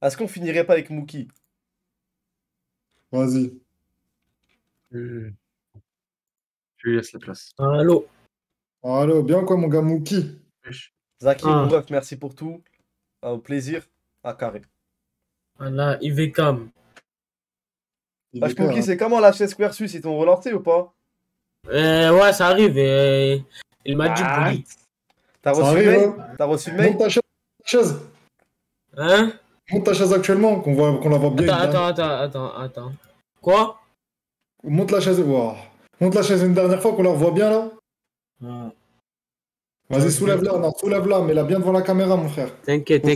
Est-ce qu'on finirait pas avec Mookie? Vas-y. Je lui laisse la place. Allô. Allô, bien quoi, mon gars Mookie? Wesh. Zaki, Ah. mon ref, merci pour tout. Au plaisir. À carré. Voilà, Ivekam. Il est Wesh, clair, Mookie, hein. c'est comment la chaise Versus? Ils t'ont relancé ou pas? Ouais, ça arrive. Il m'a dit Ah. Bouli. T'as Ça reçu le arrive, mail? hein. T'as reçu le mail? Monte ta chaise. Hein? Monte ta chaise actuellement, qu'on la voit bien. Attends. Quoi? Monte la chaise. Wow. Monte la chaise une dernière fois qu'on la revoit bien là. Ah. Vas-y, soulève-la. Non, soulève-la, mets-la bien devant la caméra, mon frère. T'inquiète, Faut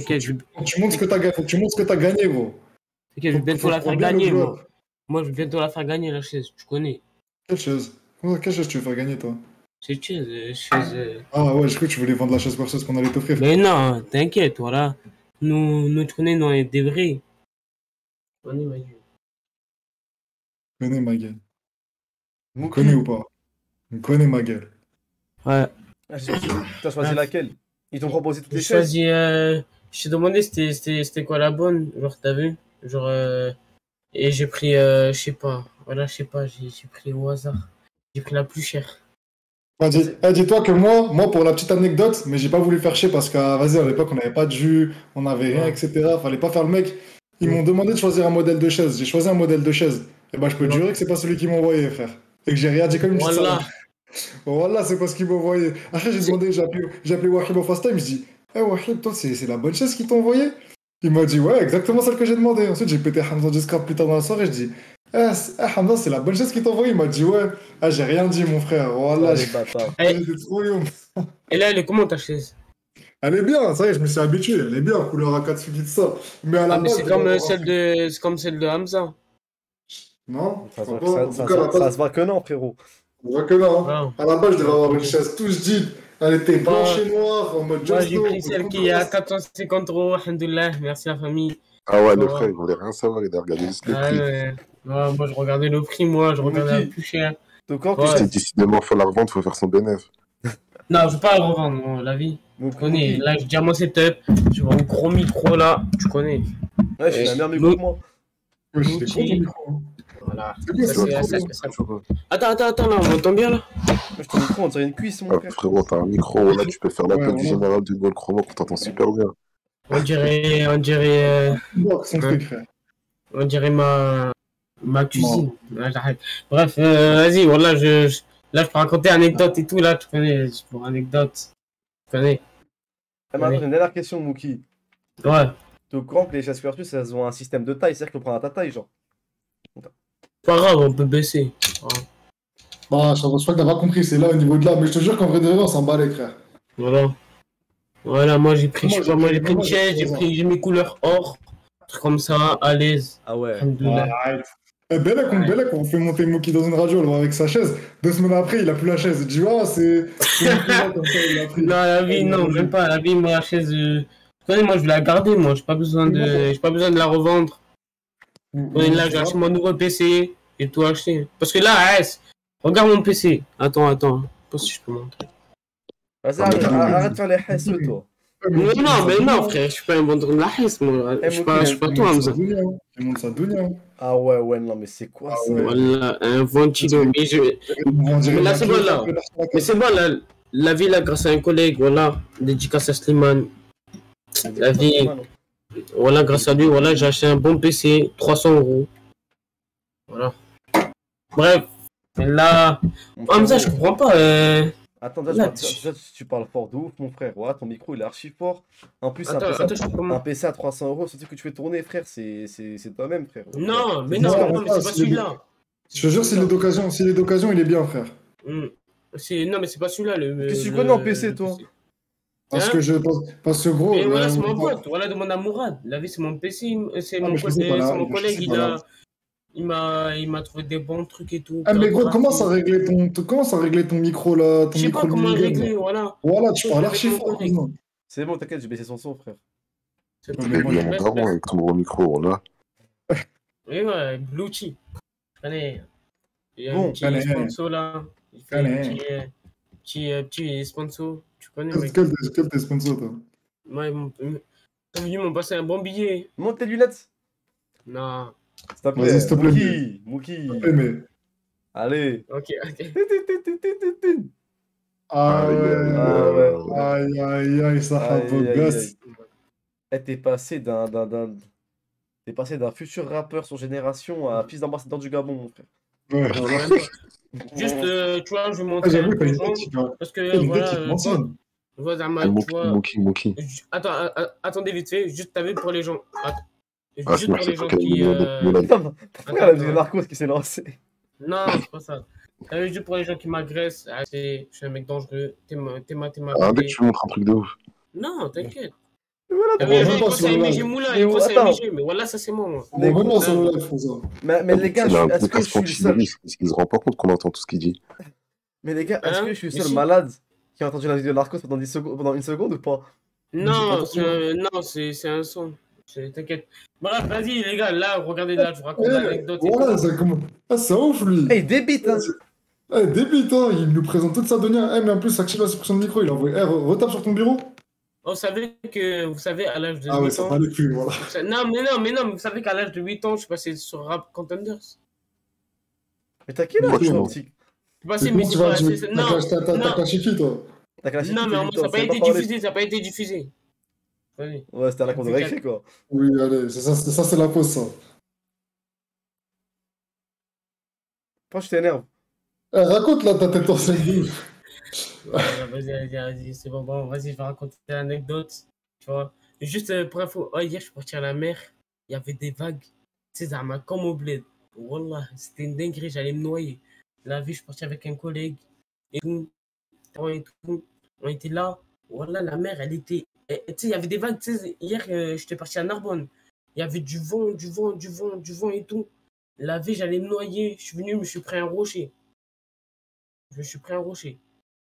que tu montres ce que t'as gagné. Faut que tu montres ce que t'as gagné, gros. je vais bientôt la faire bien le gagner, bloc. moi. Moi, je vais bientôt la faire gagner, la chaise, tu connais. Quelle chaise? Quelle chaise tu veux faire gagner, toi? C'est chaise. Ah ouais, je crois que tu voulais vendre la chaise Versus qu'on allait t'offrir. Mais non, t'inquiète, voilà. Nous, tu connais, nous, on est des vrais. On est, mec. On connaît ma gueule. On Mookie. connaît ou pas? On connaît ma gueule. Ouais. Ah, t'as choisi laquelle? Ils t'ont proposé toutes J'ai les chaises? choisi. Je t'ai demandé c'était quoi la bonne, genre, t'as vu? Genre, et j'ai pris, je sais pas. Voilà, je sais pas, j'ai pris au hasard. J'ai pris la plus chère. Dis-toi que moi, pour la petite anecdote, mais j'ai pas voulu faire chier parce qu'à vas-y, à l'époque, on n'avait pas de jus, on n'avait rien, Ouais. etc. Fallait pas faire le mec. Ils m'ont demandé de choisir un modèle de chaise. J'ai choisi un modèle de chaise. Et bah, je peux te Ouais. jurer que c'est pas celui qu'ils m'ont envoyé, frère. Et que j'ai rien dit comme une petite Voilà. salade. Voilà, c'est pas ce qu'ils m'ont envoyé. Après, j'ai appelé Wahib au FaceTime, je dis, Wahib, toi, c'est la bonne chaise qu'ils t'ont envoyée? Il m'a dit, ouais, exactement celle que j'ai demandé. Ensuite, j'ai pété Hamza Discord plus tard dans la soirée, je dis, Hamza, c'est la bonne chaise qu'ils t'ont envoyée? Il m'a dit, ouais. Ah, j'ai rien dit, mon frère. Voilà, Ah, les bâtards. j'étais trop young. Et là, elle est comment ta chaise? Elle est bien, ça y est, je me suis habitué. Elle est bien, couleur Akatsuki de ça. Mais à la Ah, mais base, c'est je comme devais avoir celle de Hamza. Non, Ça je se crois voit pas. que En ça, tout cas, à la ça base, se voit que non, frérot. on voit que là. Hein. Wow. À la base, je devais avoir une chaise touche deep. Elle était blanche et noire, en mode Moi, Just j'ai Do. pris celle qui est à 450 €, alhamdoulilah. Merci la famille. Ah ouais, le Ouais. frère, il voulait rien savoir, il a regardé juste les Ah, prix. ouais. Ouais, moi, je regardais le prix, je regardais la Mookie. plus chère. Donc, quand Ouais. tes C'est chaises. décidément, faut la revendre, faut faire son bénéfice. Non, je veux pas la revendre, non, la vie. Tu connais, Mookie. là, j'ai déjà mon setup. Je vois un gros micro là, tu connais. Ouais, je suis un meilleur micro que moi. Ouais, c'était gros ton micro. Hein. Voilà. C'est quoi Ça, ça? c'est Attends, là, on m'entend bien là? Wesh, ton micro, on dirait une cuisse, mon Ah, frère. frérot, t'as un micro, là, tu peux faire l'appel Ouais, du ouais. général du Gaulle Chromo qu'on t'entend super bien. On dirait, Son truc, frère. on dirait ma cuisine. Ouais, j'arrête. Bref, vas-y, voilà, là, je peux raconter anecdote et tout, là, tu connais, c'est pour anecdote. Tu connais. Ah, maintenant, j'ai une dernière question, Mookie. Ouais. T'es au courant que les chaises Versus, elles ont un système de taille, c'est-à-dire qu'on prend à ta taille, genre. Pas grave, on peut baisser. Ouais. Bah, je crois que t'as pas compris, c'est là au niveau de là. Mais je te jure qu'en vrai de vrai, on s'en bat les frères. Voilà, moi j'ai pris, Moi, je sais pas, moi j'ai pris une moi, j'ai chaise, pris j'ai mes couleurs or, truc comme ça, à l'aise. Ah ouais. Alhamdoulilah. Arrête. Belek, on fait monter Mookie dans une radio, elle va avec sa chaise. 2 semaines après, il a plus la chaise. Il dit, ah, c'est mon cousin comme ça, il l'a pris. Non, la vie, non, même pas, la vie, moi la chaise, tu connais, moi je vais la garder, moi, j'ai pas besoin de la revendre. Ouais, là, j'ai acheté mon nouveau PC et tout acheté. Parce que là, regarde mon PC. Attends, je sais pas si je peux montrer. Vas-y, arrête de faire les hesses, toi. Non, mais non, frère, je suis pas un vendeur de la hesse, moi. Je suis pas toi, Hamza. Il monte sa dounia. Ah ouais, non, mais c'est quoi ça? Voilà, un ventilo. Mais là, c'est bon, là. Mais c'est bon, là, la vie, là, grâce à un collègue, voilà, dédicace à Slimane. La vie, voilà, grâce à lui, voilà, j'ai acheté un bon PC, 300 €. Voilà. Bref, mais là, Hamza, je comprends pas. Attends, Là, tu parles fort de ouf, mon frère. Ouais, ton micro, il est archi fort. En plus, Attends, je comprends un pas. PC à 300 €, surtout que tu fais tourner, frère, c'est toi-même, frère. Non, mais Non, mais c'est pas celui-là. Je te jure, s'il est d'occasion, il est bien, frère. Non, mais c'est pas celui-là. Qu'est-ce que tu connais en PC, toi? Parce que gros. Mais voilà, c'est mon pote. Voilà, demande à Mourad. La vie, c'est mon PC. C'est mon collègue. Il m'a trouvé des bons trucs et tout. Ah, mais gros, comment ça réglait ton micro là? Je sais pas comment régler, voilà. Voilà, tu parles archi fort. C'est bon, t'inquiète, j'ai baissé son son, frère. C'est bien mon daron avec ton gros micro, là. Oui, ouais, Bluetooth. Je connais. Il y a Bon, un petit sponsor là. Il fait un petit sponsor. Tu connais, mec. Quel t'es sponsor, toi? Ouais, Ils m'ont passé un bon billet. Monte tes lunettes. Non. S'il te Vas-y, s'il te plaît. plaît. Mookie. Mais... Allez. Ok, ok. Ah Aïe, ouais. Ah ouais. Aïe, aïe, aïe, ça a Aïe, beau aïe, gosse. aïe. Eh, t'es passé d'un futur rappeur sur Génération à fils d'ambassadeur du Gabon, mon frère. Ouais. Non, même pas. Juste, tu vois, je vais Ah, montrer j'avoue, un t'as peu une aux gens. tête qui va. Parce T'as que, une tête voilà, qui te mentionne. vois, Zama, tu vois. Mookie. Attends, attendez vite fait. Juste, t'as vu pour les gens. Ah, Juste pour les gens qui. Pourquoi la musique de Narcos qui s'est lancée? Non, c'est pas ça. T'as vu, juste pour les gens qui m'agressent. Ah, je suis un mec dangereux. T'es ma Ah, dès que bébé. tu montres un truc de ouf. Non, t'inquiète. Mais voilà, T'as On vu, les va gens, même ils pas croient sur c'est le MG live. Moula. Mais Ils croient c'est attends. MG. Mais voilà, ça, c'est moi. On va même pas sur le live, Fouza. Mais les gars, Il a un est-ce gros que je casque suis le seul? anti-virus. Il se rend pas compte qu'on entend tout ce qu'il dit. Mais les gars, est-ce Hein? que je suis le Mais seul si. malade qui a entendu la musique de Narcos pendant 10 secondes, pendant une seconde ou pas? Non, c'est un son. T'inquiète. Bref, vas-y, les gars, là, regardez, là, je vous raconte l'anecdote. Voilà, ça commence. Ah, c'est ouf, lui. Eh, il débite, hein. Eh, débute, hein. Il nous présente toute sa donia. Eh, mais en plus, active la suppression de micro. Il a envoyé. Eh, retape sur ton bureau. Vous savez, à l'âge de Ah ouais, 8 ça ans. va aller plus, voilà. Non, mais vous savez qu'à l'âge de 8 ans, je suis passé sur Rap Contenders. Mais t'as quel âge, Pourquoi toi, non? petit? Je suis passé, Mais mais comment c'est tu vas pas. dire? T'as Non, caché qui, toi? T'as clashé non, qui, mais t'es en 8 ça ans, n'a pas c'est été pas parlé. diffusé, ça n'a pas été diffusé. Vas-y. Ouais, c'était à la cour de récré, quoi. Oui, allez, ça, c'est la pause, ça. Pourquoi je t'énerve? Eh, raconte là ta tête en scène de ouf. Voilà, vas-y, c'est bon, vas-y, je vais raconter une anecdote. Tu vois. Juste pour info, hier, je suis parti à la mer, il y avait des vagues. Tu sais, ça m'a comme au bled. Wallah, c'était une dinguerie, j'allais me noyer. La vie, je suis parti avec un collègue et tout. On était là. Wallah, la mer, elle était. Tu sais, il y avait des vagues. Tu sais, hier, j'étais parti à Narbonne. Il y avait du vent et tout. La vie, j'allais me noyer. Je suis venu, je me suis pris un rocher.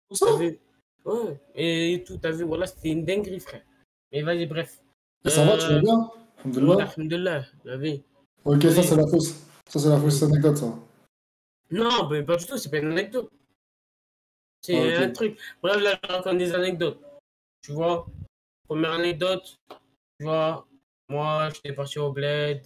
Tout ça? T'as vu? Ouais, et tout, t'as vu, voilà, c'était une dinguerie, frère. Mais vas-y, bref. Et ça va, tu vas bien? Voilà, Alhamdoulilah. alhamdoulilah, la vie. Ok, ça, c'est la fausse. Ça, c'est la fausse anecdote, ça. Non, mais pas du tout, c'est pas une anecdote. C'est Ah, ok. un truc. Bref, là, je raconte des anecdotes. Tu vois, première anecdote, tu vois, moi, j'étais parti au bled,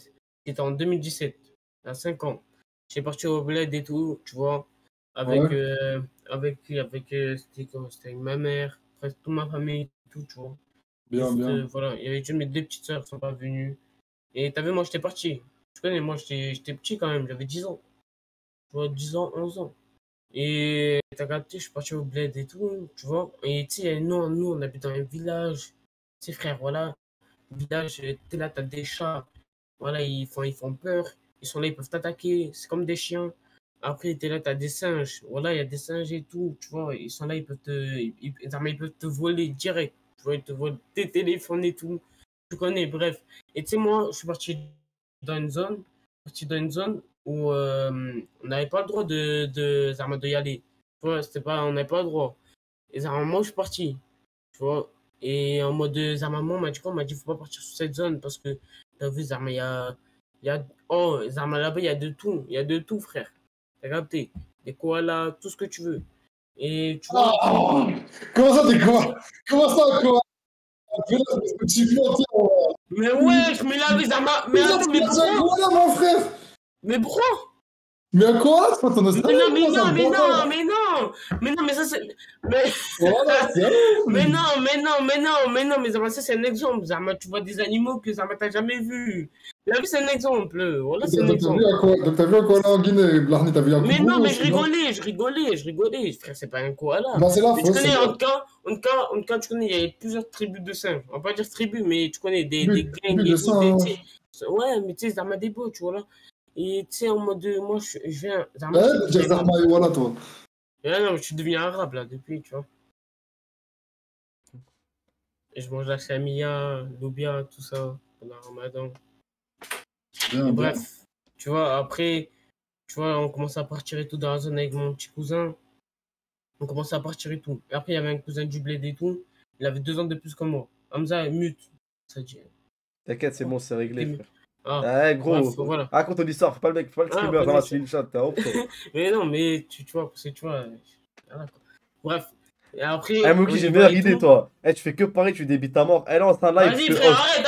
c'était en 2017, à 5 ans. J'étais parti au bled et tout, tu vois, avec, Ouais. c'était quoi? C'était avec ma mère, presque toute ma famille et tout, tu vois. Bien, Juste, bien. voilà, il y avait juste mes deux petites sœurs qui sont pas venues. Et t'as vu, moi, j'étais parti. Tu connais, moi, j'étais petit quand même, j'avais 10 ans. Tu vois, 10 ans, 11 ans. Et t'as capté, je suis parti au bled et tout, tu vois. Et tu sais, nous, on habite dans un village. Tu sais, frère, voilà. Village, t'es là, t'as des chats. Voilà, ils font peur. Ils sont là, ils peuvent t'attaquer. C'est comme des chiens. Après, t'es là, t'as des singes. Voilà, il y a des singes et tout, tu vois. Ils sont là, ils peuvent te voler direct. Tu vois, ils te volent tes téléphones et tout. Tu connais, bref. Et tu sais, moi, je suis parti dans une zone où on n'avait pas le droit de y aller. Tu vois, on n'avait pas le droit. Et Zarma, moi, je suis parti. Tu vois. Et en mode Zarma, maman m'a dit quoi? On m'a dit, faut pas partir sur cette zone parce que, t'as vu, Zarma, oh, Zarma, là-bas, il y a de tout. Il y a de tout, frère. T'as capté? Des koalas, tout ce que tu veux. Et tu vois. Oh, comment ça, t'es quoi? Comment ça, quoi? Mais wesh, mais là, Zarma. Mais attends, mais pourquoi? Voilà, mon frère! Mais pourquoi? Mais à quoi? C'est pas ton Mais non, mais ça c'est. Mais... Voilà, c'est mais Zama, ça c'est un exemple. Zama, tu vois des animaux que Zama t'as jamais vu. La vie c'est un exemple. Voilà, c'est un Donc exemple. t'as vu un koala en Guinée, Blarni, t'as vu un Mais koala non, mais aussi, je rigolais. Frère, c'est pas un koala. Bah, c'est la Mais tu fausse. connais, en tout cas, tu connais, il y a plusieurs tribus de singes. On va pas dire tribus, mais tu connais des gangs et tout. Ouais, mais tu sais, Zama des beaux, tu vois là. Et tu sais, en mode, moi, je viens. Voilà, toi. Et non, je suis devenu arabe là depuis, tu vois. Et je mange la chamia, l'oubia, tout ça, pendant le ramadan. Bien, Et bref, tu vois, après, tu vois, on commence à partir et tout dans la zone avec mon petit cousin. On commence à partir et tout. Et après, il y avait un cousin du bled et tout. Il avait 2 ans de plus que moi. Hamza, mute. Ça dit. T'inquiète, c'est bon, c'est réglé, frère. Ah, gros, bref, voilà. raconte ton histoire, faut pas le streamer, ça va, tu lis le chat, t'as honte. Mais non, mais tu vois, parce que tu vois. Voilà, quoi. Bref. Et après. Eh, Mookie, j'ai une meilleure idée, toi. Eh, tu fais que parler, tu débites ta mort. Eh, là, c'est un live. Vas-y, frère, arrête.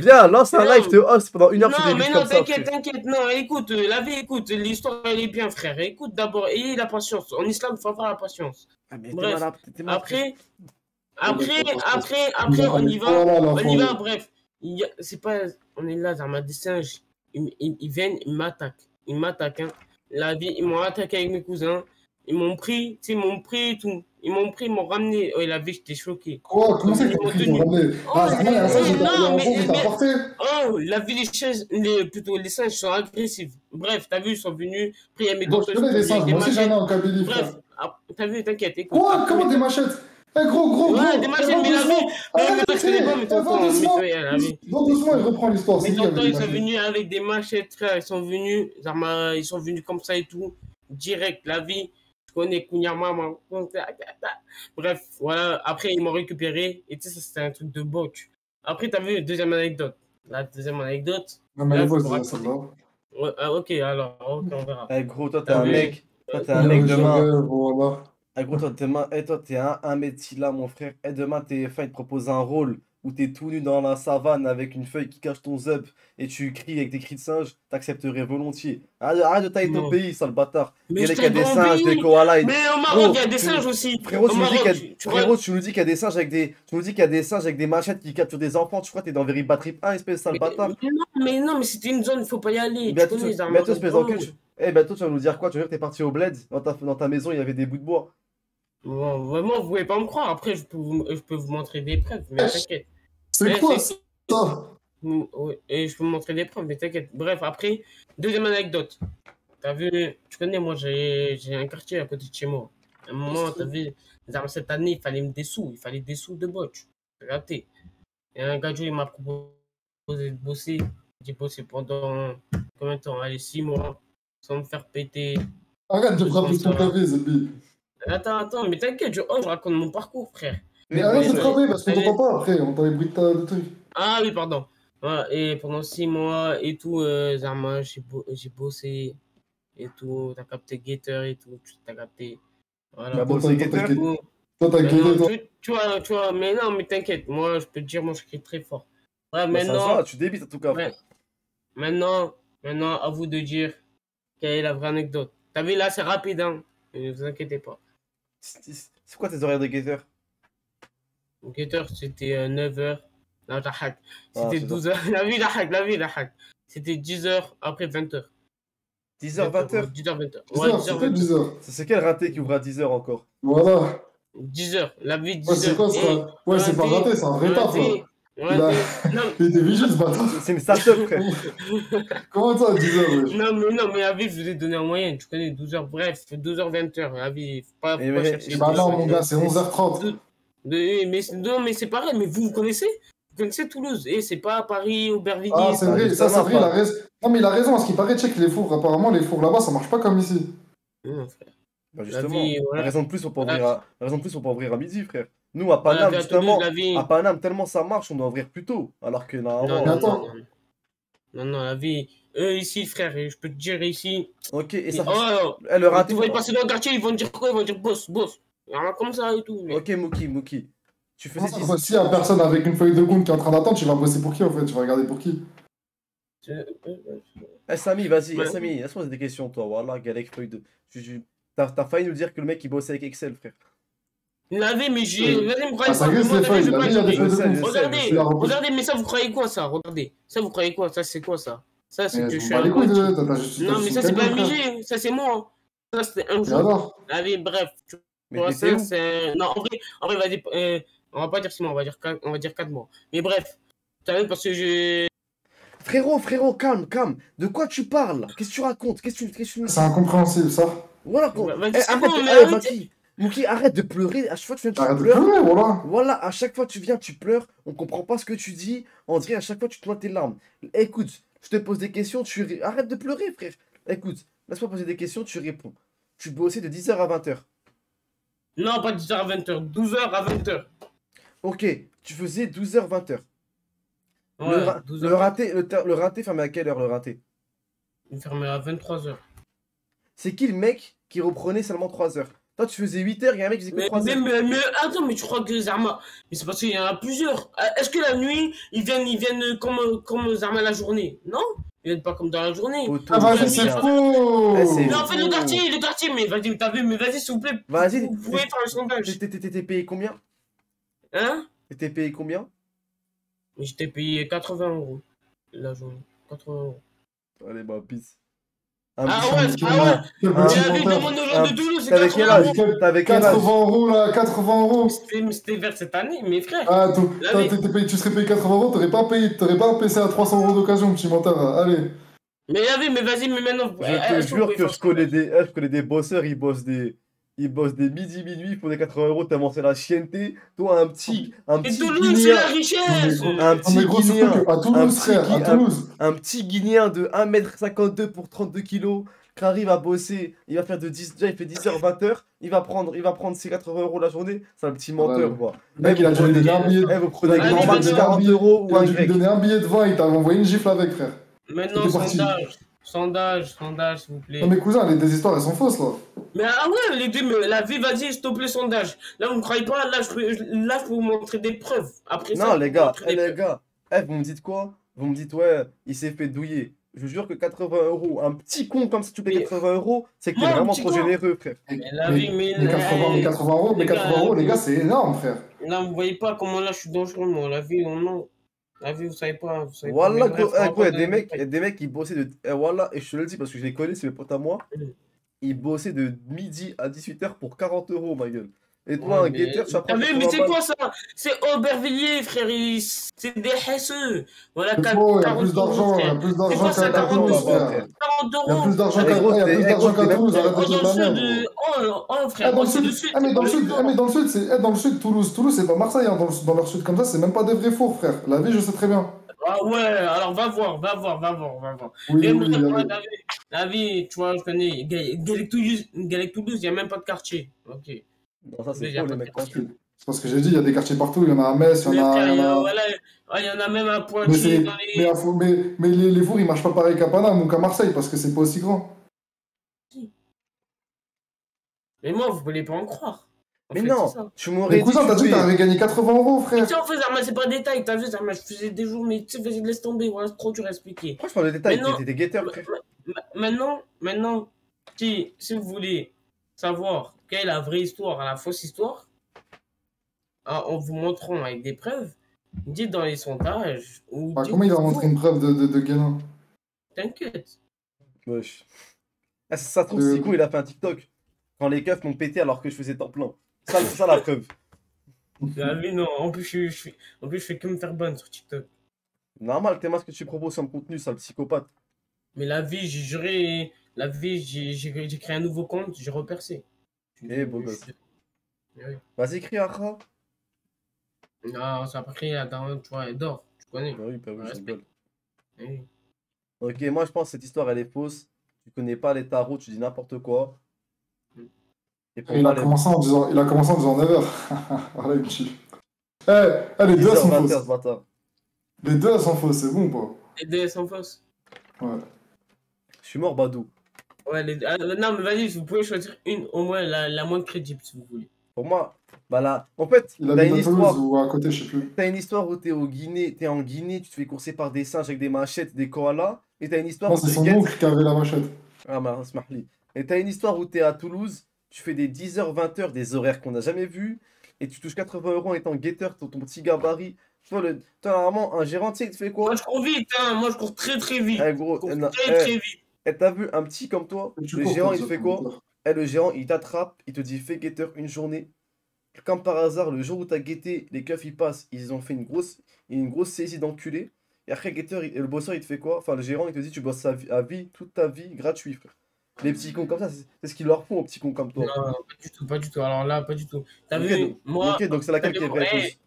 Viens, lance un live, te host pendant 1 heure, tu Non, débutes mais non, comme ça. t'inquiète, non, écoute, la vie, écoute, l'histoire, elle est bien, frère. Écoute d'abord, ayez la patience. En islam, il faut avoir la patience. Ah, mais Bref, t'es malade. après, on y va, bref. C'est pas, on est là, dans des singes. Ils viennent, ils m'attaquent, hein. La vie, ils m'ont attaqué avec mes cousins. Ils m'ont pris, tu sais, ils m'ont pris et tout. Ils m'ont pris, ils m'ont ramené. Oh, la vie, j'étais choqué. Quoi? Comment ça, ils t'ont pris, ils t'ont ramené? Ah, c'est vrai, un singe, il t'a porté. Oh, la vie, les singes sont agressifs. Bref, t'as vu, ils sont venus. Après, il y a mes Bon, je connais des singes, moi aussi j'en ai en Kabylie, frère. Bref, t'as vu, t'inquiète, écoute. Quoi? Comment des machettes? Eh, gros. Ouais, des machettes, mais la vie. Mais toi, tu connais pas, mais tonton, Doucement, il reprend l'histoire. Mais tonton, ils sont venus avec des machettes, frère. Ils sont venus comme ça et tout. Direct, la vie. Je connais Kounia Maman. Bref, voilà. Après, ils m'ont récupéré. Et tu sais, ça, c'était un truc de botch. Après, t'as vu, deuxième anecdote. La deuxième anecdote. Non, mais là, les voix, ça va. Ouais, ok, alors, ok, on verra. Eh, gros, toi, t'es un mec. Toi, t'es un mec demain. Voilà. Ah, gros, toi, demain, toi, t'es un métier là, mon frère. Et demain, TF1, il te propose un rôle où t'es tout nu dans la savane avec une feuille qui cache ton zub et tu cries avec des cris de singe, t'accepterais volontiers. Arrête de tailler ton pays, sale bâtard. Mais Il y a des singes, des koalas. Mais au Maroc, il y a des singes aussi. Frérot, tu nous dis qu'il y a des singes avec des. Tu nous dis qu'il y a des singes avec des machettes qui capturent des enfants. Tu crois que t'es dans Very Bad Trip 1, espèce de sale bâtard. Mais c'était une zone, il faut pas y aller. Mais toi, espèce d'encul. Eh ben, toi, tu vas nous dire quoi? Tu vas dire que t'es parti au bled, dans ta maison, il y avait des bouts de bois. Bon, vraiment, vous pouvez pas me croire. Après, je peux vous montrer des preuves, mais t'inquiète. C'est quoi ça? Oui, et je peux vous montrer des preuves, mais t'inquiète. Bref, après, deuxième anecdote. T'as vu, tu connais, moi, j'ai un quartier à côté de chez moi. À un moment, t'as vu, cette année, il fallait des sous de botch. Regardez. Et un gars, il m'a proposé de bosser. J'ai bossé pendant combien de temps? Allez, 6 mois, sans me faire péter. Arrête de frapper ton clavier, Zébi. Attends, mais t'inquiète, je raconte mon parcours, frère. Mais arrête de frapper parce qu'on t'entend pas après, on entend les bruits de trucs. Ah oui, pardon. Ouais, et pendant 6 mois et tout, Zarma, j'ai bossé et tout. T'as capté Gator et tout, t'as capté. Voilà. T'as bossé Gator? Toi, t'as gueulé, toi. Tu vois, mais non, mais t'inquiète, moi, je peux te dire, moi, je crie très fort. Ouais, Bah, maintenant. ça, tu débites en tout cas. Ouais. Maintenant, à vous de dire quelle est la vraie anecdote. T'as vu, là, c'est rapide, hein. Ne vous inquiétez pas. C'est quoi tes horaires de Gator? Gator, c'était 9h. Non, t'as hack. C'était Ah, 12h. La vie, la hack. C'était 10h après 20h. 10h, 20h? 10h, 20h. Ouais, 10h, 10h. C'est quel raté qui ouvre à 10h encore? Voilà. 10h, la vie, 10h. Ouais, c'est quoi ça? Ouais, c'est pas raté, c'est un vrai taf, là. Il était vigile, ce bâtard. C'est une start-up, frère. Comment ça, 10h, wesh? Non, mais la vie, je vous ai donné en moyenne. Tu connais 12h, bref, 12h, 20h. La vie, faut pas chercher. Bah non, mon gars, c'est 11h30. Mais c'est pareil, mais vous connaissez? Vous connaissez Toulouse? Et c'est pas Paris, Aubervilliers. Ah, c'est vrai, ça, c'est vrai, il a raison. Non, mais il a raison, à ce qui paraît, check les fours. Apparemment, les fours là-bas, ça marche pas comme ici. Non, frère. Bah justement, vie, voilà. la raison de plus pour pas ouvrir à midi, frère. Nous, à Paname, justement, à Paname, tellement ça marche, on doit ouvrir plus tôt. Alors que normalement... Non, la vie... Eux, ici, frère, je peux te dire ici... Ok, et ça... le raté... Tu vas passer dans le quartier, ils vont dire quoi? Ils vont dire boss. Comme ça et tout. Mais... Ok, Mookie. Tu faisais... S'il y a personne avec une feuille de goût qui est en train d'attendre, tu vas bosser pour qui, en fait? Tu vas regarder pour qui? Samy, vas-y, Samy, laisse-moi des questions, toi. Voilà, Galec, feuille de... T'as failli nous dire que le mec, il bossait avec Excel, frère. Regardez, mais regardez, mais ça, vous croyez quoi, ça? Regardez. Ça, vous croyez quoi? Ça, c'est quoi, ça? Ça, c'est que je suis un coach. Non, mais ça, c'est pas un MG. Ça, c'est moi. Ça, c'était un jeu. Bref. Tu vois, ça, c'est... Non, en vrai, vas-y, on va pas dire 6 mois, on va dire 4 mois. Mais bref. Tu vois, parce que je... Frérot, calme. De quoi tu parles? Qu'est-ce que tu racontes? C'est incompréhensible, ça. Voilà, Mookie, arrête de pleurer. À chaque fois, tu viens, tu pleures. Voilà, à chaque fois, tu viens, tu pleures. On comprend pas ce que tu dis. On dirait à chaque fois, tu te noies tes larmes. Écoute, je te pose des questions, arrête de pleurer, frère. Écoute, laisse-moi poser des questions, tu réponds. Tu bossais de 10h à 20h. Non, pas 10h à 20h, 12h à 20h. Ok, tu faisais 12h, 20h. Ouais, le raté fermé à quelle heure, le raté? Il fermait à 23h. C'est qui le mec qui reprenait seulement 3 heures? Toi, tu faisais 8 heures, il y a un mec qui faisait que 3 heures. Attends, mais tu crois que Zarma. Mais c'est parce qu'il y en a plusieurs. Est-ce que la nuit, ils viennent comme Zarma la journée? Non? Ils viennent pas comme dans la journée. Poto, Ah, vas-y, c'est faux! Eh, c'est Mais en fait, le faux. quartier, mais vas-y, t'as vu, mais vas-y, s'il vous plaît. Vas-y, Vous pouvez faire le sondage. t'étais payé combien? Hein? T'étais payé combien? Mais je t'ai payé 80 € la journée. 80 €. Allez, bah, peace. Ah petit- ouais, Quel ah ouais. quel Mais petit la vie, menteur. demande aux gens de Toulouse, c'est T'avais quel 80 âge? €. T'avais quel âge? 80 € là, 80 €. C'était vers cette année, mes frères. Ah, La vie. tu serais payé 80 €, t'aurais pas un PC à 300 € d'occasion, petit menteur. Allez. Mais la vie, mais vas-y, mais maintenant. Je te jure que je connais des bosseurs, ils bossent des midi, minuit, ils font des 80 euros, tellement c'est la chienneté. Toi, un Mais petit Toulouse, c'est la Guinéen, richesse. un Non, petit mais gros, surtout Guinéen, qu'à Toulouse, frère, à Toulouse. un petit Guinéen de 1m52 pour 32 kilos, qui arrive à bosser, il va faire déjà il fait 10h, 20h, il va prendre ses 80 euros la journée, c'est un petit menteur, Ouais. quoi. Le mec, il a dû lui donner un billet. Vous prenez Allez, normal de vas-y, 40 euros Il ou a un dû lui grec. donner un billet de 20, il t'a envoyé une gifle avec, frère. Maintenant, C'était parti. sondage, s'il vous plaît. Non, mais cousin, des histoires, elles sont fausses, là. Mais ah ouais, les deux, mais la vie, vas-y, s'il te plaît, sondage. Là, vous ne croyez pas, là, je peux vous montrer des preuves. Après ça, Non, je les peux vous gars, montrer des les preuves. gars, vous me dites quoi? Vous me dites, ouais, il s'est fait douiller. Je vous jure que 80 euros, un petit con comme ça, tu payes Mais- 80 euros, c'est que t'es Moi, un vraiment petit trop con. généreux, frère. Mais la vie, mais 80 €, les gars, les gars, c'est énorme, frère. là, vous voyez pas comment là, je suis dangereux, moi. La vie, non. La vie, vous savez pas. Voilà, Mais bref, on va quoi, pas il y a dans les détails. des mecs qui bossaient de. Voilà, et je te le dis parce que je les connais, c'est mes potes à moi. Ils bossaient de midi à 18h pour 40 euros, ma gueule. Et toi, Ouais, un guetteur, tu vas t'as prendre vu, mais 80 c'est balles. quoi ça? C'est Aubervilliers, frère. C'est des HSE. Voilà, C'est faux, il y a 40 plus d'argent, €, il y a frère. plus C'est d'argent quoi ça, qu'à 40 Toulouse, Bah, frère. frère. 40 Il y a euros. plus d'argent Eh, qu'à gros, il y a t'es- plus eh, d'argent gros, t'es qu'à même- Toulouse, arrête de Oh, dire dans de le la sud, merde. frère, Dans oh, le c'est sud, le sud. mais dans le c'est sud, pas le dans le sud, dans le sud, Toulouse, c'est pas Marseille, hein, dans leur sud comme ça, c'est même pas des vrais fours, frère. La vie, je sais très bien. Ah ouais, alors va voir. Oui, Et oui, moi, allez. la vie, tu vois, je connais. Galec-Toulouse, il n'y a même pas de quartier. Ok. Non, ça, Il c'est y a faux, pas les de mecs. quartier. C'est parce que j'ai dit, il y a des quartiers partout, il y en a à Metz, il y Mais en a, frère, il y en a. voilà, il y en a même à Mais, Poitiers, dans les. mais les fours, ils marchent pas pareil qu'à Paname ou qu'à Marseille, parce que c'est pas aussi grand. Mais moi, vous voulez pas en croire. En Mais fait, non, c'est ça. tu Mais m'aurais dit, cousin, t'as dit que tu t'avais gagné 80 €, Mais frère. tu sais, en fait, Zarma, c'est pas un détail. T'as vu, Zarma, je faisais des jours, mais tu sais, vas-y, laisse tomber. Voilà, c'est trop dur à expliquer. Pourquoi je parle de détails? Maintenant, T'étais guetteur, frère. maintenant, si vous voulez savoir quelle est la vraie histoire à la fausse histoire, en vous montrant avec des preuves, dites dans les sondages ou Bah, dites comment il va vous. montrer une preuve de Guénin? T'inquiète. Wesh. Ah, ça se trouve, Siko, il a fait un TikTok. Quand les keufs m'ont pété alors que je faisais temps plein. C'est ça la preuve. Ah, mais non, en plus, je fais que me faire bonne sur TikTok. Normal, t'es ce que tu proposes comme contenu, sale psychopathe. Mais la vie, j'ai juré, j'ai créé un nouveau compte, j'ai repercé. Eh, beau gosse. Oui. Vas-y, crie, Akra. Non, ça a pas créé, attends, tu vois, elle dort, tu connais. Bah oui, je Respect. rigole. Oui. Ok, moi je pense que cette histoire elle est fausse. Tu connais pas les tarots, tu dis n'importe quoi. Et pour Il moi, a commencé en disant 9h. Voilà, il me tue. Les deux, elles sont 10h, 20h, fausses. ce bâtard. Les deux, elles sont fausses, c'est bon, pas? Les deux, elles sont fausses. Ouais. Je suis mort, Badou. Ouais, non, mais vas-y, vous pouvez choisir une, au moins la moins crédible, si vous voulez. Pour moi, bah là, en fait, Il t'as habite une à Toulouse histoire. ou à côté, je sais plus. T'as une histoire où t'es en Guinée, tu te fais courser par des singes avec des machettes, des koalas. Et t'as une histoire Non, où c'est tu son guettes. oncle qui avait la machette. Ah, smahli. Et t'as une histoire où t'es à Toulouse, tu fais des 10h, 20h, des horaires qu'on n'a jamais vus. Et tu touches 80 euros en étant guetteur, ton petit gabarit. Toi, normalement, un gérant, tu sais, il te fait quoi? Moi, je cours vite, hein. Moi, je cours très, très vite. Eh, gros, Je cours non, très, très vite. t'as vu un petit comme toi? Tu Le cours, gérant, toi, il te ça, fait ton quoi? moteur. Le gérant, il t'attrape, il te dit fais guetteur une journée. Comme par hasard, le jour où t'as guetté, les keufs ils passent, ils ont fait une grosse saisie d'enculé. Et après, guetteur, le bosseur il te fait quoi? Enfin, le gérant il te dit tu bosses à vie, toute ta vie, gratuit, frère. Les petits cons comme ça, c'est ce qu'ils leur font aux petits cons comme toi. Non, pas du tout. Alors là, pas du tout. T'as Ok, vu, donc, moi. ok, donc c'est laquelle qui est vraie fausse?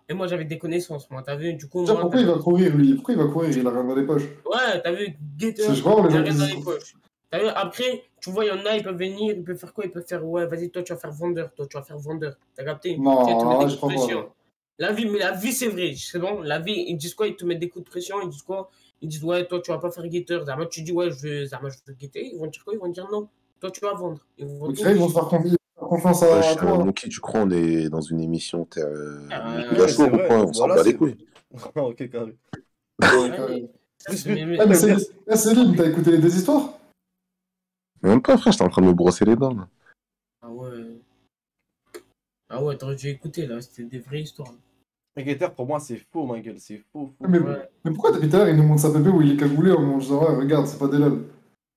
Et moi, j'avais des connaissances, moi. T'as vu, du coup, Tiens, moi. pourquoi il va courir, lui? Pourquoi il va courir? Il a rien dans les poches. Ouais, t'as vu, guetteur, C'est vraiment les j'ai gens rien qui dans disent les ça. poches. T'as vu, après, tu vois, il y en a, ils peuvent venir, ils peuvent faire quoi? Ils peuvent faire, ouais, vas-y, toi, tu vas faire vendeur, toi, tu vas faire vendeur. T'as capté? Non, Tu sais, ils te mettent là, des je coups de crois pas. pression. La vie, c'est vrai, c'est bon. La vie, ils disent quoi? Ils te mettent des coups de pression, ils disent quoi? Ils disent, ouais, toi, tu vas pas faire guetteur. Zarma, tu dis, ouais, Zarma, je veux guetter. Ils vont dire quoi? Ils vont dire non. Toi, tu vas vendre. Ils vont Ok, tout ils vont se faire confiance à Wesh, toi. Monkey, tu crois on est dans une émission Ah, la Ouais, show c'est ou vrai. quoi? On s'en Voilà, bat les c'est. couilles. Ok, carré. Ouais, ouais, carré. ça, Plus, c'est plus. Ah, mais Dire- Céline, t'as écouté des histoires? Même pas, frère, j'étais en train de me brosser les dents, là. Ah ouais. Ah ouais, t'aurais dû écouter là, c'était des vraies histoires. Guetteur, pour moi, c'est faux, ma gueule. C'est faux, faux. Mais, Ouais. mais pourquoi depuis tout à l'heure, il nous montre sa pépé où il est cagoulé en mangeant, ouais, regarde, c'est pas des lol.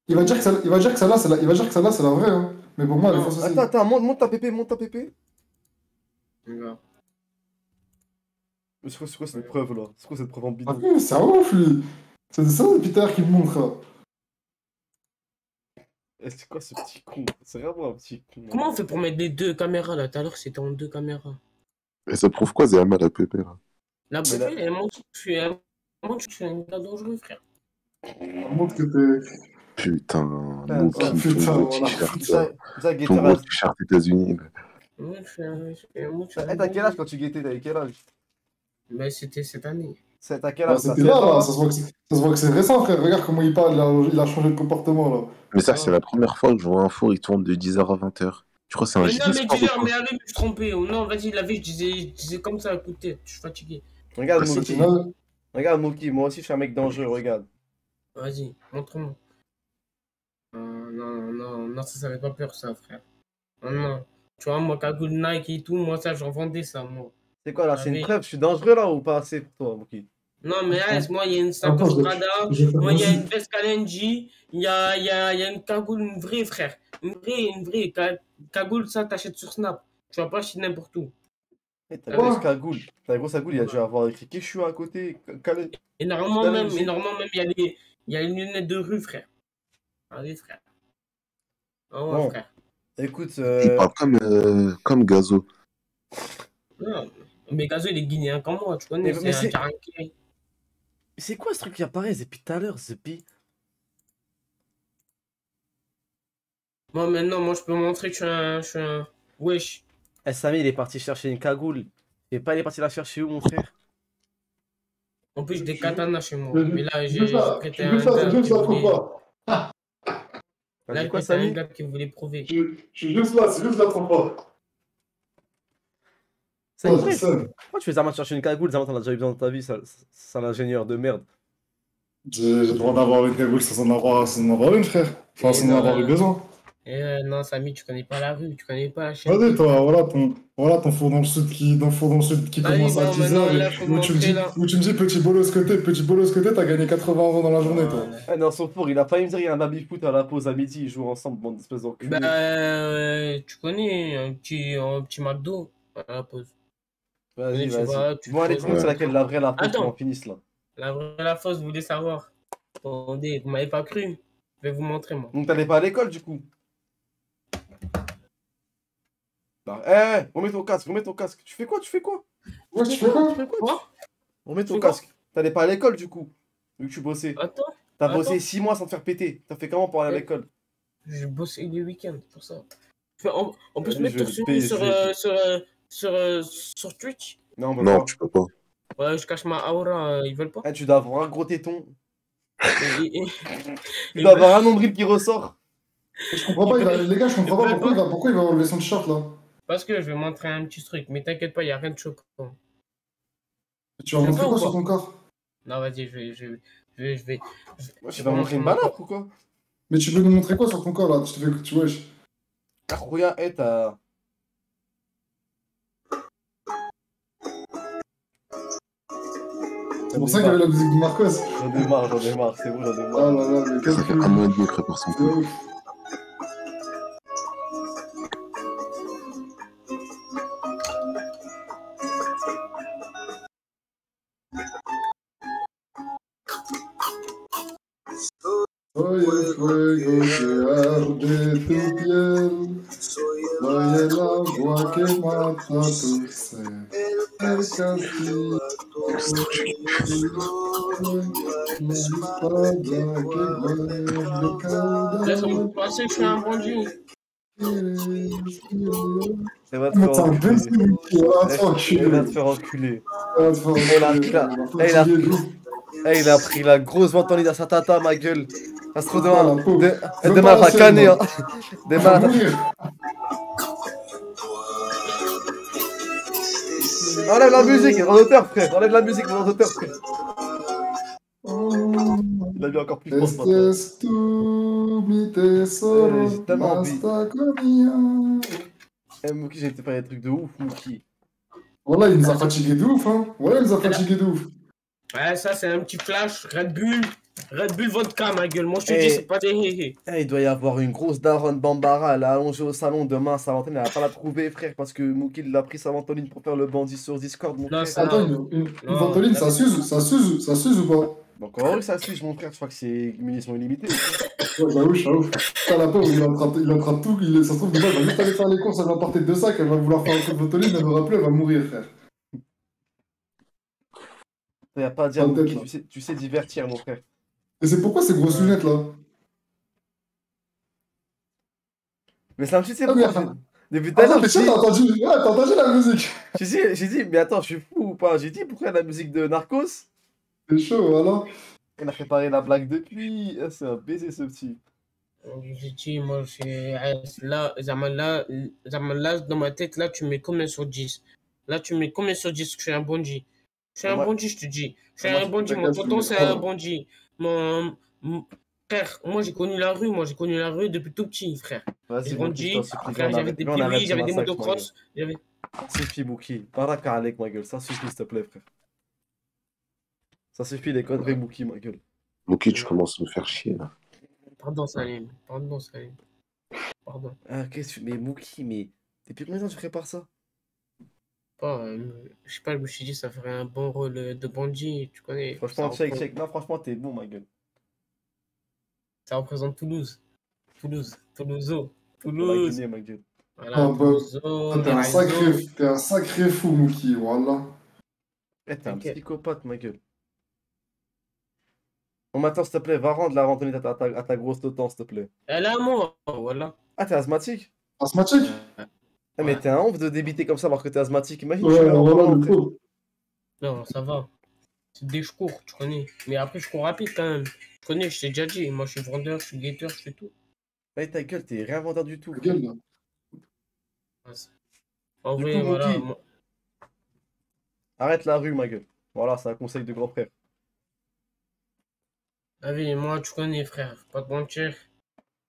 Il va dire que celle-là, c'est la vraie, hein. Mais pour moi, elle est Non, fausse aussi. Attends, monte ta pépé, monte ta pépé. Regarde. Mais c'est quoi cette preuve là? C'est quoi cette preuve en Ah, bidon? oui, c'est un ouf, lui. C'est ça depuis tout à l'heure qu'il me montre, là. C'est quoi ce petit con? C'est vraiment un petit con. Comment on fait pour mettre les deux caméras là? Tout à l'heure, c'était en deux caméras. Et ça prouve quoi, Zéama, la pépé, là? La Mais là- bébé, elle montre que je suis un gars dangereux, frère. Elle montre que t'es. Putain, Ah, Moki, oh, putain, ton gros voilà. t-shirt, Ça, là. ça, Ton Guetteur, gros t-shirt États-Unis, là. Moi, je suis un t'as quel âge bon- quand tu guettais? T'avais quel âge? Mais c'était cette année. T'as quel Ah, âge? T'as c'était 16 là, ans, là. Ça se voit que c'est récent, frère. Regarde comment il parle, il a changé de comportement, là. Mais ça, c'est la première fois que je vois un four, il tourne de 10h à 20h. Tu crois que c'est un Mais JT non, mais Sport ou dis-leur, quoi? mais la vie, je me suis trompé. Oh non, vas-y, la vie, je disais comme ça, écoutez, je suis fatigué. Regarde, Ah, c'est Moki. Final, Regarde, Moki. Moi aussi, je suis un mec dangereux. Regarde. Vas-y, montre-moi. Non, ça fait pas peur, ça, frère. Non, non. Tu vois, moi, cagoule Nike et tout, moi, ça, j'en vendais ça, moi. C'est quoi là? Ah C'est une oui. preuve? Je suis dangereux là ou pas assez pour toi, Moki? Non, mais moi, il y a une Attends, sacoche je vais Prada, faire moi, il y a aussi. une veste Kalenji, il y a une cagoule, une vraie, frère. Une vraie. Cagoule, ça, t'achètes sur Snap. Tu vas pas acheter n'importe où. Eh, t'as Ah la ouais. grosse cagoule. T'as la grosse cagoule, il y a dû avoir écrit Keshu à côté. Et normalement, même, Kalenji. il y a les lunettes de rue, frère. Ah oui, frère. Ah ouais, Bon. frère. Écoute, Il parle comme Gazo. Non, mais Gazo, il est guinéen comme moi, tu connais, Mais c'est un c'est- Karanké. c'est quoi ce truc qui apparaît depuis tout à l'heure, Zepi? Moi, maintenant, moi, je peux montrer que je suis un... Wesh. Eh, Samy, il est parti chercher une cagoule. Il est parti la chercher où, mon frère? En plus, j'ai des katanas chez moi. Je- Mais là, je j'ai veux ça, prêté je à veux un ça, c'est gars juste qui là, trouve voulait... pas. T'as Là, dit quoi, prêté à un Samy? gars qui voulait prouver. Je suis juste là, c'est juste là, trouve pas. Samy, Oh, j'ai bref. ça. Pourquoi tu fais Zama chercher une cagoule? Zama, t'en as déjà eu besoin dans ta vie, ça l'ingénieur de merde. J'ai le droit d'avoir une cagoule sans en avoir une, frère. Enfin, sans en avoir eu besoin. Non, Samy, tu connais pas la rue, tu connais pas la chaîne. Vas-y, toi, voilà ton four dans le sud qui Allez, commence à bon, 10 maintenant, heures là, et faut où tu me montrer, dis, là. petit bolos que t'as gagné 80 euros dans la journée, toi. Eh, dans son four, il a failli me dire il y a un baby-foot à la pause à midi, ils jouent ensemble, bande d'espèces d'enculés. Bah, tu connais un petit McDo à la pause. Vas-y, tu vas-y. vas, tu Bon, allez, poses- dis-moi c'est laquelle la vraie, la fausse, Attends. qu'on en finisse là. La vraie, la fausse, vous voulez savoir. Attendez, vous m'avez pas cru. Je vais vous montrer, moi. Donc t'allais pas à l'école du coup? Bah, remets ton casque, remets ton casque. Tu fais quoi? Ouais, tu fais quoi? Quoi? Remets ton Tu fais quoi? casque. T'allais pas à l'école du coup, vu que tu bossais. Attends, T'as bossé attends. 6 mois sans te faire péter. T'as fait comment pour aller à l'école? je bosse les week-ends pour ça. On peut se Vas-y, mettre je vais torse le nu payer, sur Twitch. Non, on peut Non, pas. tu peux pas. Ouais, je cache ma aura, ils veulent pas. Eh, tu dois avoir un gros téton. Et- Tu dois avoir un nombril qui ressort. Je comprends pas, les gars, je comprends pas pourquoi il va enlever son t-shirt là. Parce que je vais montrer un petit truc, mais t'inquiète pas, il n'y a rien de choquant. Tu vas C'est montrer ça ou quoi pas sur ton corps? Non, vas-y, je vais. Moi, tu vas montrer une balafre ou quoi? Mais tu veux nous montrer quoi sur ton corps là? Tu wesh. Ah, regarde, t'as. C'est pour ça qu'il y avait la musique de Marcos. J'en ai marre, c'est bon, j'en ai Ah marre. là là, mais Ça qu'est-ce fait que. un mois et demi que je prépare son C'est coup. ouf. Soy el fuego que arde tu piel, soy el agua que mata tu sed, el castigo la espada que vuelve Laisse-moi penser que je suis un bandit. Elle va te Mais faire t'es un enculer. imbécile, Elle va te faire enculer. Elle va te faire enculer. Il a pris la grosse vente en lit à sa tata, ma gueule. Ça se trouve Ah, demain. la pauvre. Même Demain, pas elle va la sienne, canner. moi. Hein. Elle Demain, va elle va- mourir. Enlève la musique, mon auteur, frère. Enlève la musique, mon auteur, frère. Il a mis encore plus fort ce matin. Estes tu mi J'ai tesoro, tellement envie. basta con Eh, Mookie, j'ai été faire des trucs de ouf, Mookie. Voilà, il nous a fatigué de ouf, hein. Voilà, il nous a fatigué de ouf. Ouais, ça, c'est un petit flash. Red Bull. Red Bull vodka, ma gueule. Moi, je te dis, Eh, c'est pas des hé. il doit y avoir une grosse daronne Bambara, elle est allongée au salon demain, Savantoline, elle va pas la trouver, frère, parce que Mookie, il a pris Savantoline pour faire le bandit sur Discord, mon Non, frère. ça- Attends, Non. une Non, ventoline, t'as ça s'use ou pas? Donc, on va voir que ça suit, mon frère, je crois que c'est munitions illimitées. Ouais, j'avoue. Putain, la pauvre, il est en train de tout. Ça se trouve, demain, elle va juste aller faire les courses, elle va porter 2 sacs, elle va vouloir faire un coup de ventoline, elle n'aura plus, elle va mourir, frère. Y a pas à dire, En tête, Mookie, là. tu sais divertir, mon frère. Et c'est pourquoi ces grosses lunettes, là? Mais ça me suit, c'est Ah, mais pourquoi attends. depuis tout à Attends, l'heure, mais tiens, t'as entendu la musique? j'ai dit, mais attends, je suis fou ou pas? J'ai dit, pourquoi la musique de Narcos? C'est chaud, voilà. Il a préparé la blague depuis. C'est un baiser, ce petit. J'ai dit, moi, là, là, dans ma tête, là, tu mets combien sur 10? Là, tu mets combien sur 10 que je suis un bandit? Je suis un Moi- bandit, je te dis. Je suis moi, un je- bandit, mon t'inquiète, tonton, je c'est vais un prendre. bandit. Mon frère, moi, j'ai connu la rue, depuis tout petit, frère. Vas-y, J'ai Mookie, je grandi, t'en supplie, frère, viens, on j'avais arrête, des viens, on arrête piouis, ce j'avais des massacre, ma gueule. motocross, j'avais... Ça suffit, Mookie. Baraka avec, ma gueule. Ça suffit, s'il te plaît, frère. Ça suffit, les conneries, Mookie, ma gueule. Mookie, tu commences à me faire chier là. Pardon, Salim, pardon. Ah, qu'est-ce que tu. Mais Mookie, mais. Depuis combien de temps tu prépares ça? Pas, je sais pas, je me suis dit, ça ferait un bon rôle de bandit, tu connais. Franchement, check. Non, franchement, t'es bon, ma gueule. Ça représente Toulouse. Toulouseau. On va Toulouse. guiner, ma gueule. Voilà, Ah, bah, Toulouseau. Ah, t'es un sacré fou, Mookie, voilà. Eh, t'es un Ok. psychopathe, ma gueule. Bon, maintenant, s'il te plaît, va rendre la randonnée à ta grosse totan, s'il te plaît. Elle est à moi, voilà. Ah, t'es asthmatique? Asthmatique? Ah, mais t'es un ouf de débiter comme ça alors que t'es asthmatique. Imagine, tu Ouais, meurs en voilà, volant, le frère. pauvre. Non, ça va. C'est dès que je cours, tu connais. Mais après, je cours rapide quand même. Tu connais, je t'ai déjà dit. Moi, je suis vendeur, je suis guetteur, je fais tout. Ouais, ta gueule, t'es rien vendeur du tout. Ta gueule, là. En Du vrai, coup, voilà. Mookie. Arrête la rue, ma gueule. Voilà, c'est un conseil de grand frère. Ah oui, moi, tu connais, frère. Faut pas te mentir.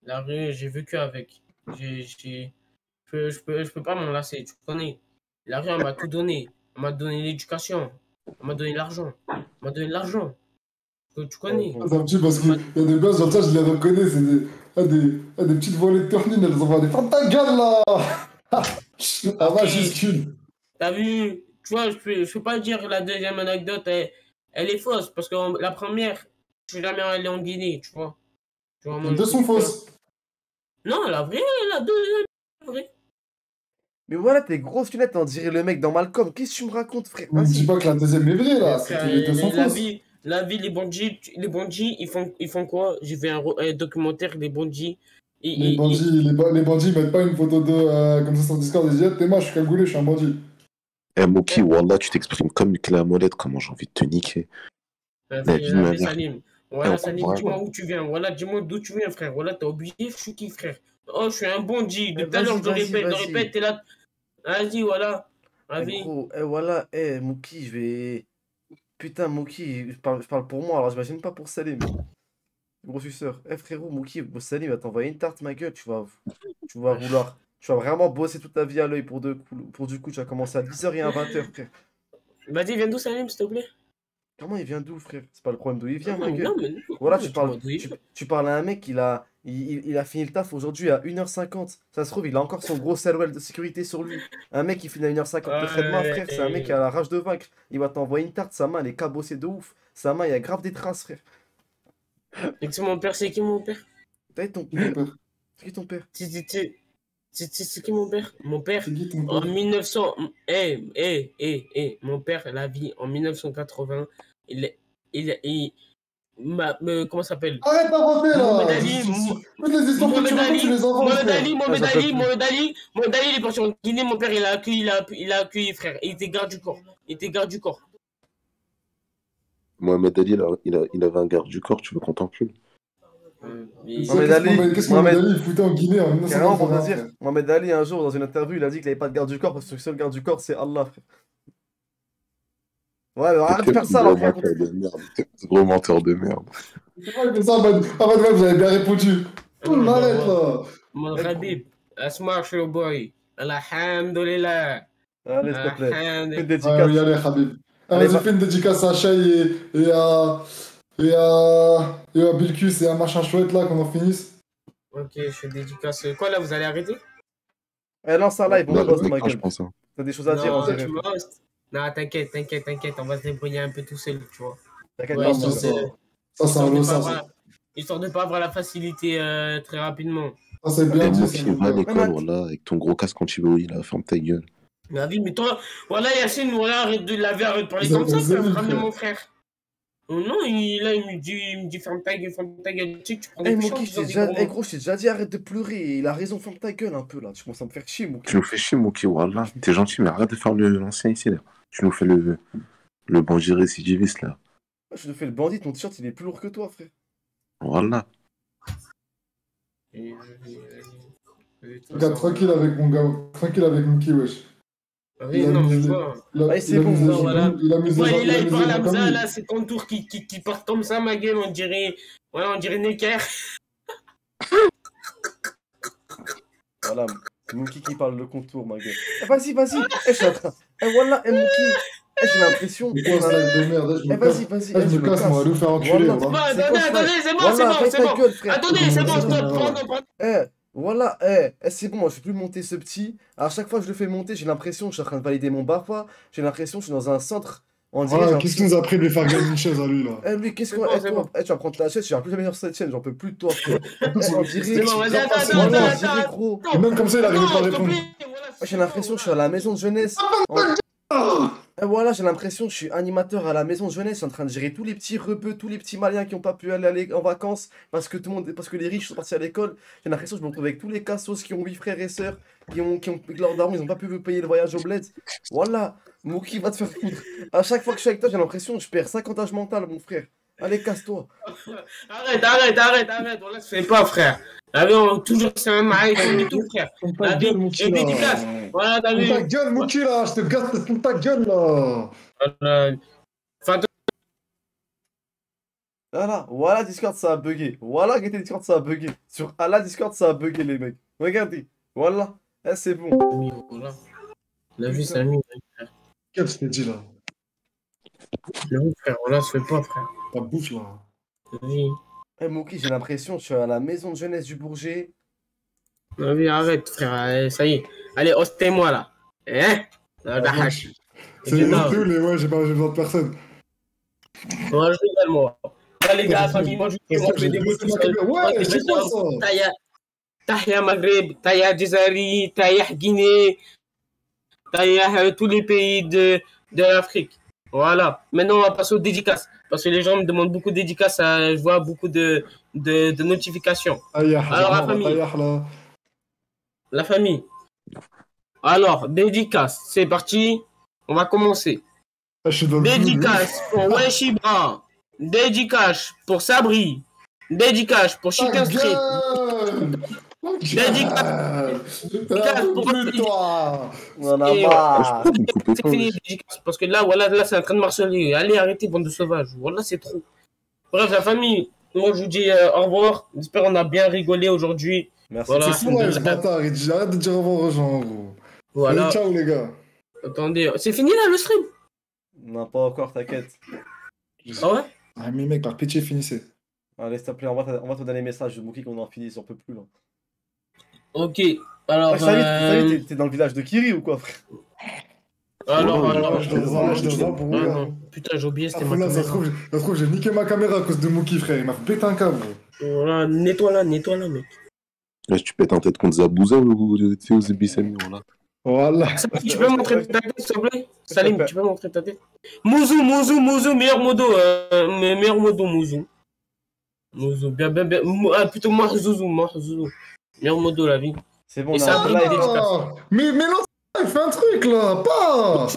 La rue, j'ai vécu avec. Je peux pas m'en lasser, tu connais. La rue, elle m'a tout donné. Elle m'a donné l'éducation. Elle m'a donné l'argent. Elle m'a donné l'argent. Tu connais. Ouais, Ah, ça me tue parce qu'il y a des gosses, genre ça, je les reconnais, c'est des petites volées de tournines, elles envoient des. Ferme ta gueule, là! Ah, majuscule. T'as vu, tu vois, je peux pas dire la deuxième anecdote, elle est fausse, parce que la première, je suis jamais allé en Guinée, tu vois. Tu vois, moi, Les deux je sont dis que- fausses. Non, la vraie, la deuxième, la vraie. Mais voilà, tes grosses lunettes, on dirait le mec dans Malcolm. Qu'est-ce que tu me racontes, frère? Ne me dis Vas-y. pas que la deuxième est vraie, là. Mais C'est frère, que les deux sont fausses. la vie, les bandits, ils font quoi? J'ai vu un documentaire des bandits. Les bandits mettent pas une photo de comme ça sur Discord et disent, t'es moi, je suis cagoulé, je suis un bandit. Eh Mookie, Wallah, tu t'exprimes comme une clé à molette, comment j'ai envie de te niquer. La vie de ma mère. Salim. Voilà, on Salim, comprend dis-moi pas. où tu viens. Voilà, dis-moi d'où tu viens, frère. Voilà, t'as oublié, je suis qui, frère? Oh, je suis un bandit. Eh, Tout à l'heure, je le vas-y, répète, t'es là. Vas-y, voilà. Eh, Vas-y. gros, voilà, Mookie, je vais. Putain, Mookie, je parle pour moi, alors j'imagine pas pour Salim. Gros suceur. Eh, frérot, Mookie, Salim va t'envoyer une tarte, ma gueule. Tu vas vouloir. Tu vas vraiment bosser toute ta vie à l'œil pour du coup, tu vas commencer à 10h et à 20h, frère. Vas-y, viens d'où, Salim, s'il te plaît? Comment il vient d'où, frère? C'est pas le problème d'où il vient, ma Non, gueule. non, mais Voilà, non, tu mais parles, dis-moi d'où il vient. tu parles à un mec, il a fini le taf aujourd'hui à 1h50. Ça se trouve, il a encore son gros Selwell de sécurité sur lui. Un mec qui finit à 1h50 de trait de main, frère, c'est un mec qui a la rage de vaincre. Il va t'envoyer une tarte, sa main, elle est cabossée de ouf. Sa main, il y a grave des traces, frère. Et c'est mon père, c'est qui mon père? T'as ton Qui ton père? père? C'est qui ton père? C'est qui mon père? Mon père, C'est qui ton en père? 1900. Mon père, la vie, en 1980, comment ça s'appelle? Arrête d'inventer, là! Mohamed Ali, Toutes les histoires que tu racontes, tu les inventes, frère. Mohamed Ali, il est parti en Guinée, mon père, il a accueilli, frère. Il était garde du corps. Mohamed Ali, il avait un garde du corps, tu veux qu'on t'encule? Mohamed Ali, Qu'est-ce que Mohamed Ali il foutait en Guinée en carrément pour te 1980, dire, frère. Mohamed Ali, un jour, dans une interview, il a dit qu'il n'avait pas de garde du corps parce que le seul garde du corps, c'est Allah, frère. Ouais, mais arrête de faire ça, Gros alors, frère. menteur de merde. Gros menteur de merde. C'est vrai que ça, en mode, ouais, vous avez bien répondu. On arrête là. Mon Habib, asma show boy. Alhamdulillah. Allez, s'il te plaît. Fais une Alhamdulillah. Ah dédicace. oui, allez, Khabib. Allez, Vas-y, fais une dédicace à Shay et à Bilkus et à machin chouette là, qu'on en finisse. Ok, je fais dédicace. Quoi là, vous allez arrêter? Eh, lance un live, on Bah, bosse, avec ma moi, je gueule. pense. Hein. T'as des choses à dire, on Non, dirait. tu me restes. Non, t'inquiète, on va se débrouiller un peu tout seul, tu vois. T'inquiète Ouais, pas, Non, mon ça, gars. ça, c'est un Histoire de lot, pas ça. avoir- Histoire de pas avoir la facilité très rapidement. Ça, c'est bien Et dit, moi c'est qui bien va à dit. l'école, voilà, avec ton gros casque anti-bruit, là, ferme ta gueule. Ma vie, mais toi, voilà Yacine, voilà, arrête de laver, arrête de parler Vous comme avez ça, osé, tu vas lui, ramener frère. mon frère. Oh non, il me dit ferme ta gueule, tu sais que tu prends des Eh, pichons, Moki, tu sors des déjà... gros eh, mots. gros, je t'ai déjà dit, arrête de pleurer. Il a raison, ferme ta gueule un peu, là. Tu commences à me faire chier, Moki. Tu nous fais chier, Moki, voilà. T'es gentil, mais arrête de faire l'ancien ici, là. Tu nous fais le bandit récidiviste, là. Je te fais le bandit, ton t-shirt, il est plus lourd que toi, frère. Voilà. Regarde, tranquille avec mon gars. Tranquille avec Mookie, wesh. Oui, non, mais quoi. Allez, c'est bon, voilà. Il a mis Ouais, des là, il parle gens comme comme ça, lui. là, ses contours qui partent comme ça, ma gueule, on dirait Necker. Voilà, Mookie qui parle le contour, ma gueule. Eh, vas-y, vas-y. Eh, je suis en train. Eh, voilà, eh, Mookie. Eh, j'ai l'impression. C'est quoi ce live de merde? Je Eh, me casse. vas-y, vas-y. Je me casse, moi. Allez vous faire enculer, Voilà. Bon, voilà. C'est quoi ce attendez, live c'est bon, Voilà, c'est arrête ta bon. gueule, frère. Attendez, c'est bon, Comment stop, ça, pardon. Voilà, c'est bon, moi je vais plus monter ce petit. À chaque fois que je le fais monter, j'ai l'impression que je suis en train de valider mon BAFA. J'ai l'impression que je suis dans un centre. On dirait, Voilà, j'ai qu'est-ce qui nous a pris de lui faire gagner une chaise à lui, là? Eh, lui, qu'est-ce C'est qu'on. bon, Eh, c'est toi, bon. tu vas prendre ta chaise, je vais plus jamais sur cette chaîne, j'en peux plus de toi, frère. En plus, On dirait. C'est bon, vas-y, attends, Voilà, on attends, dirait, attends. gros. Et même comme ça, il arrivait pas à s'il te répondre. plaît, voilà, J'ai l'impression que je suis à la maison de jeunesse. Et voilà, j'ai l'impression que je suis animateur à la maison de jeunesse, en train de gérer tous les petits rebeux, tous les petits maliens qui n'ont pas pu aller en vacances parce que parce que les riches sont partis à l'école. J'ai l'impression que je me retrouve avec tous les cassos qui ont 8 frères et sœurs, que leurs darons, ils n'ont pas pu payer le voyage au bled. Voilà, Mookie va te faire foutre. À chaque fois que je suis avec toi, j'ai l'impression que je perds 50 âges mental, mon frère. Allez, casse-toi. Arrête, voilà, se fait pas, frère. Allez, toujours c'est un maïs et tout, frère. Ferme ta gueule, Mookie, Et là. dédicace. Voilà, t'as Ferme vu. ta gueule, Mookie, là. Je te gâte, ferme ta gueule, là. Voilà, Discord, ça a bugué. Voilà, Gaëté Discord, ça a bugué. Sur Allah, Discord, ça a bugué, les mecs. Regardez. Voilà. Eh, c'est bon. Voilà. La vie, c'est un mime, Qu'est-ce que je t'ai dit, là? la vie, frère. Voilà, se fait pas, frère. Ta bouche, là. La vie. Eh, Mookie, j'ai l'impression que je suis à la maison de jeunesse du Bourget. La vie, arrête, frère. Allez, ça y est. Allez, hostez-moi, là. Hein? C'est les ouais, j'ai pas besoin de personne. Moi, je rigole, moi. Là, les gars, famille, moi, je on fait des mots tout seuls. Ouais, c'est quoi ça? Tahia Maghreb, Tahia Djezari, Tahia Guinée, Tahia tous les pays de l'Afrique. Voilà. Maintenant, on va passer aux dédicaces. Parce que les gens me demandent beaucoup de dédicaces. Je vois beaucoup de notifications. Alors, la famille. La famille. Alors, dédicace. C'est parti. On va commencer. Dédicace pour Weshibra. Dédicace pour Sabri. Dédicace pour Chicken Street. Dédicace pour toi. On en a marre. C'est fini les dédicaces. Parce que là, voilà, là, c'est en train de marceler. Allez, arrêtez, bande de sauvages. Voilà, c'est trop. Bref, la famille. Moi, je vous dis au revoir. J'espère qu'on a bien rigolé aujourd'hui. Merci. Voilà. C'est quoi, ce bâtard? Il dit arrête de dire au revoir aux gens, gros. Voilà. Allez, ciao, les gars. Attendez, c'est fini là le stream? Non, pas encore, t'inquiète. Ah ouais? Ah, mais mec, par pitié, finissez. Allez, s'il te plaît, on va te donner les messages de Mookie qu'on en finisse, on peut plus là. Ok, alors. Ah, ça y est, t'es dans le village de Kiri ou quoi, frère? Alors, je dois pour vous, là. putain, j'ai oublié, c'était Ah, ma là, ça caméra. se trouve, j'ai niqué ma caméra à cause de Mookie, frère. Il m'a fait péter un câble. Voilà, nettoie-la, mec. Là, tu pètes en tête contre Zabouza ou Théo Zebissemi, voilà. Voilà. Salim, tu peux montrer ta tête, s'il te plaît? Salim, tu peux montrer ta tête? Mouzou, meilleur modo, Mouzou. Mouzou, bien. Plutôt moi, Zouzou. Meilleur modo, la vie. C'est bon, Et on ça, a un live. Mais non, il fait un truc, là. Pas.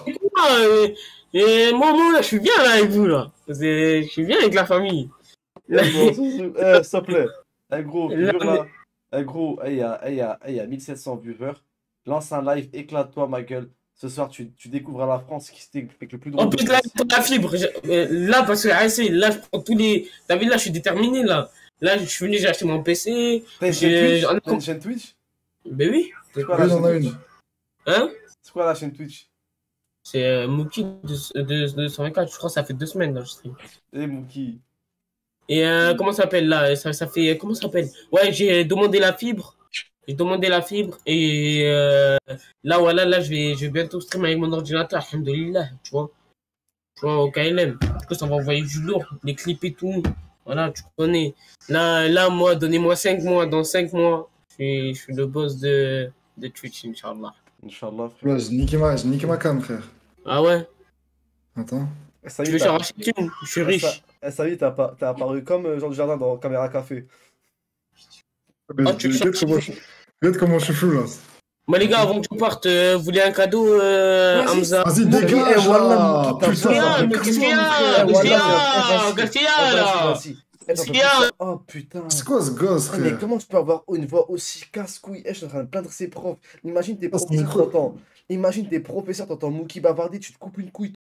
Et moi, là, je suis bien là avec vous, là. Je suis bien avec la famille. S'il te plaît. Eh gros, je te Là, jure, là. Eh gros, il y a 1700 viewers. Lance un live, éclate-toi ma gueule. Ce soir, tu découvres la France qui c'était avec le plus En drôle de plus, là, France. pour la fibre, là, parce que là, je prends tous les. T'as vu, là, je suis déterminé, là. Là, je suis venu, j'ai acheté mon PC. T'as une chaîne J'ai. Twitch? T'as une chaîne Twitch? Ben oui. C'est quoi Oui, la il en chaîne a Twitch? une. Hein? C'est quoi la chaîne Twitch? C'est Mookie de 124, je crois que ça fait 2 semaines, là, je stream. Eh Mookie. Et comment ça s'appelle, là? Ça fait. Comment ça s'appelle? Ouais, j'ai demandé la fibre. J'ai demandé la fibre. Et là, voilà, là, je vais bientôt stream avec mon ordinateur, alhamdoulilah, tu vois. Tu vois, au KLM. Du coup, ça va envoyer du lourd, les clips et tout. Voilà, tu connais. Là moi, donnez-moi 5 mois. Dans 5 mois, je suis le boss de Twitch, Inch'Allah. Inch'Allah, frère. Là, j'ai niqué ma cam, frère. Ah ouais? Attends. Ça y Tu est, veux que j'en rachète une? Je suis riche. ça y est, t'as apparu comme Jean du Jardin dans Caméra Café. Mais Ah, tu veux regarde comment je suis flou, là. Moi, les gars, avant que tu partes, vous voulez un cadeau, Hamza? Vas-y, Mookie, dégage, eh, wallah, là. Mookie, t'as Qu'est-ce qu'il y a? besoin. Mais qu'est-ce qu'il y a? Eh, Qu'est-ce qu'il y wallah, a? vas-y. Qu'est-ce qu'il y a, là? Vas-y. Qu'est-ce qu'il y a? Oh putain. C'est quoi ce gosse, Ah, mais frère? comment tu peux avoir une voix aussi casse-couille? Eh, je suis en train de plaindre ses profs. Imagine tes Ah, c'est professeurs micro. t'entends. Imagine tes professeurs t'entends Mookie bavarder, tu te coupes une couille.